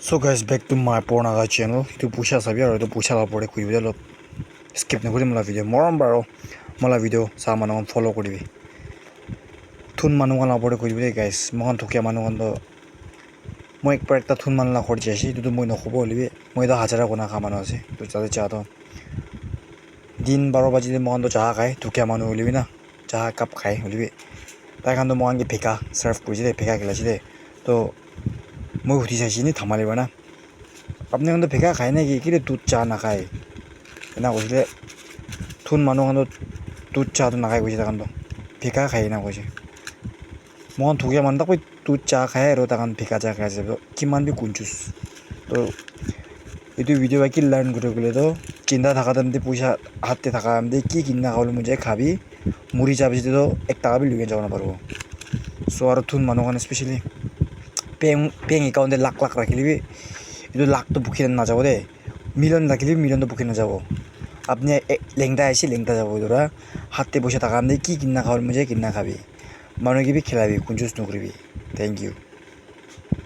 So guys, back to my Pornaga channel. Itu pusha sabi aro itu pusha la pore kuibe lo skip na kuri mala video. Moram baro mala video sa manong follow kuribi. Thun manong la pore kuibe guys. Mohan thukia manong do moi ek par ekta thun man la khor jaisi itu moi nokhobo libe. Moi da hajara kona kha mano ase. To jade cha to din 12 baji de mohan do cha khai thukia manu libe na. Cha cup khai libe. Tai khan do mohan ge pheka serve kuri de pheka kila de. To মই উঠি চাইছিনি থামালিব না আপনি কিন্তু ভেকা খায় নাকি কিরে দুধ চা নাখায় না কৈছিলে থুন মানুহ কিন্তু দুধ চাহটো নাখায় কৈছে তাকান ভেকা খায় না কৈছে মই থুকীয়া মানুহ তাক দুধ চাহ খায় আৰু তাকান ভেকা চাহ খাই আছে কিমান বি কনজুচ তো এইটো ভিডিঅ' বাকি লাৰ্ণ কৰি গ'লে তো কিনা থাকা দামদি পইচা হাতে থাকা দামদি কি কিনা খাবলৈ মন যায় খাবি মুড়ি যাবি তো 1 টাকা বি লৈ যাব নাপারব সো আৰু থুন মানুহ কাৰণে স্পেশালি পেং একাউন্টে লাখ লাখ রাখিলিবি এটা লাখ তো বুকি না যাব দে মিলিয়ন রাখিলিবি মিলিয়ন তো বুকি না যাব আপনি লেংটা আইছি লেংটা যাব ধরা হাতে বসে টাকা আমদে কি কিনা খাওয়ার মজা কিনা খাবি মানুষ গিবি খেলাবি কুঞ্জুস নকরিবি থ্যাংক ইউ